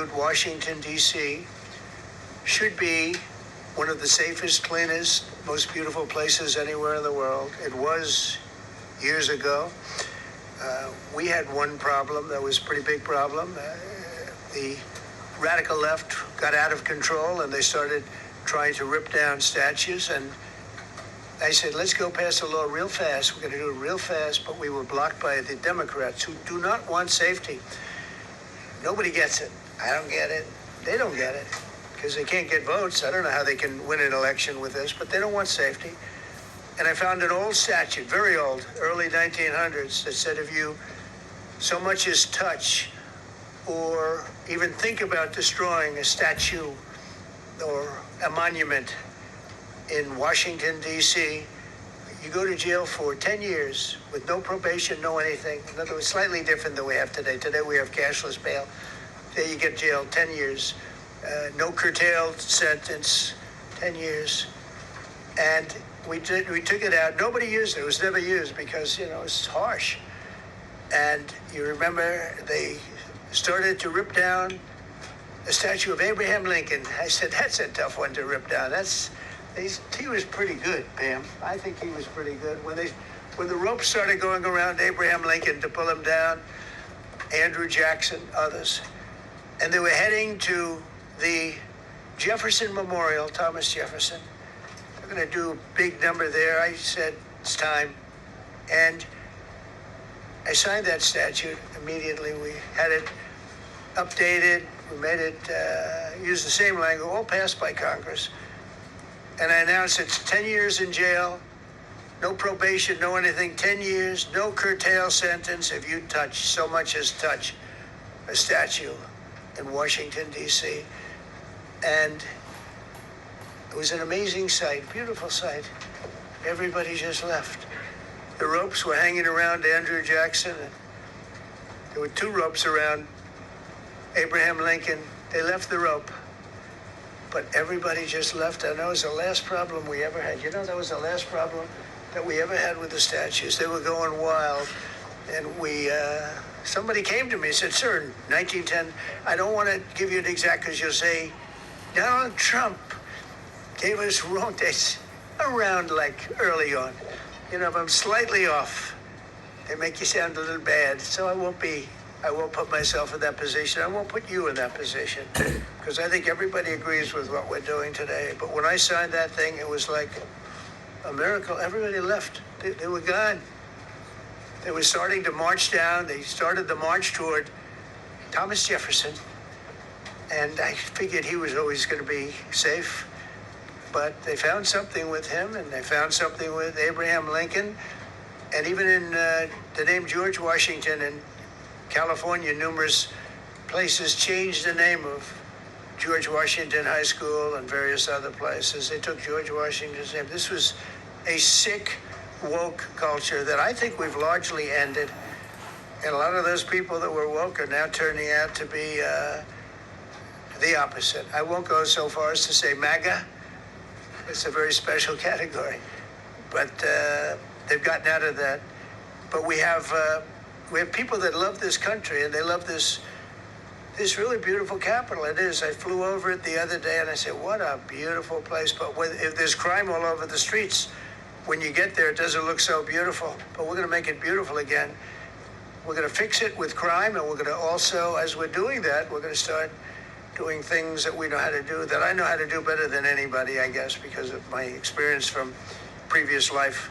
Washington, D.C. should be one of the safest, cleanest, most beautiful places anywhere in the world. It was years ago. We had one problem that was a pretty big problem. The radical left got out of control and they started trying to rip down statues. And I said, let's go pass a law real fast. We're going to do it real fast, but we were blocked by the Democrats who do not want safety. Nobody gets it. I don't get it. They don't get it because they can't get votes. I don't know how they can win an election with this, but they don't want safety. And I found an old statute, very old, early 1900s, that said if you so much as touch or even think about destroying a statue or a monument in Washington, D.C., you go to jail for 10 years with no probation, no anything. In other words, slightly different than we have today. Today we have cashless bail. There you get jailed 10 years. No curtailed sentence, 10 years. And we took it out. Nobody used it. It was never used because, it's harsh. And you remember they started to rip down a statue of Abraham Lincoln. I said, that's a tough one to rip down. He was pretty good, Pam. I think he was pretty good. When the rope started going around Abraham Lincoln to pull him down, Andrew Jackson, others, and they were heading to the Jefferson Memorial, Thomas Jefferson. They're going to do a big number there. I said, it's time. And I signed that statute immediately. We had it updated. We made it use the same language, all passed by Congress. And I announced it's 10 years in jail, no probation, no anything, 10 years, no curtail sentence if you so much as touch a statue in Washington, D.C. And it was an amazing sight, beautiful sight. Everybody just left. The ropes were hanging around Andrew Jackson. And there were two ropes around Abraham Lincoln. They left the rope. But everybody just left. And that was the last problem we ever had. That was the last problem that we ever had with the statues. They were going wild. And somebody came to me and said, sir, in 1910, I don't want to give you an exact because you'll say, Donald Trump gave us wrong dates around like early on. If I'm slightly off, they make you sound a little bad. So I won't put myself in that position. I won't put you in that position because I think everybody agrees with what we're doing today. But when I signed that thing, it was like a miracle. Everybody left. They were gone. They were starting to march down. They started the march toward Thomas Jefferson. And I figured he was always going to be safe. But they found something with him, and they found something with Abraham Lincoln. And even in the name George Washington in California, numerous places changed the name of George Washington High School and various other places. They took George Washington's name. This was a sick, woke culture that I think we've largely ended. And a lot of those people that were woke are now turning out to be the opposite. I won't go so far as to say MAGA. It's a very special category. But they've gotten out of that. But we have people that love this country and they love this really beautiful capital. It is. I flew over it the other day and I said, what a beautiful place. But if there's crime all over the streets, when you get there, it doesn't look so beautiful. But we're going to make it beautiful again. We're going to fix it with crime, and we're going to also, as we're doing that, we're going to start doing things that we know how to do, that I know how to do better than anybody, I guess, because of my experience from previous life.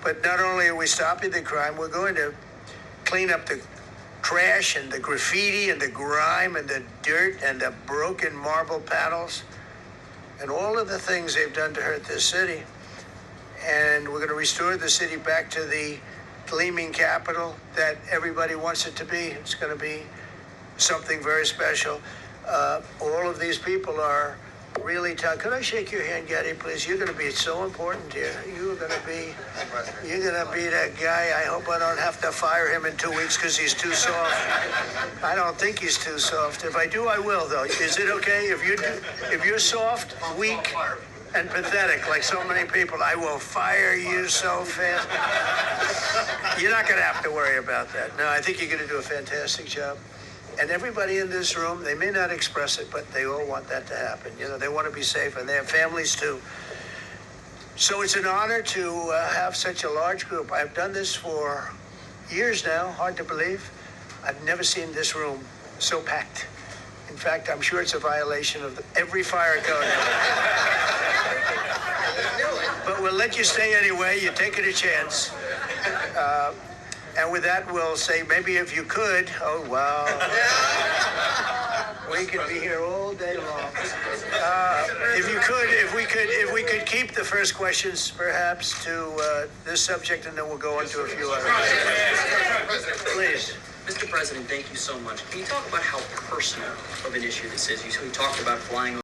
But not only are we stopping the crime, we're going to clean up the trash and the graffiti and the grime and the dirt and the broken marble panels and all of the things they've done to hurt this city. And we're going to restore the city back to the gleaming capital that everybody wants it to be. It's going to be something very special. All of these people are really tough. Could I shake your hand, Getty, please? You're going to be so important here. You're going to be that guy. I hope I don't have to fire him in 2 weeks because he's too soft. I don't think he's too soft. If I do, I will, though. Is it okay if you're soft, weak, and pathetic, like so many people, I will fire you so fast. You're not going to have to worry about that. No, I think you're going to do a fantastic job. And everybody in this room, they may not express it, but they all want that to happen. You know, they want to be safe, and they have families too. So it's an honor to have such a large group. I've done this for years now, hard to believe. I've never seen this room so packed. In fact, I'm sure it's a violation of every fire code. But we'll let you stay anyway. You're taking a chance. And with that, we'll say, maybe if you could, oh, wow. We could be here all day long. If we could keep the first questions perhaps to this subject, and then we'll go on to a few others. Please. Mr. President, thank you so much. Can you talk about how personal of an issue this is? You talked about flying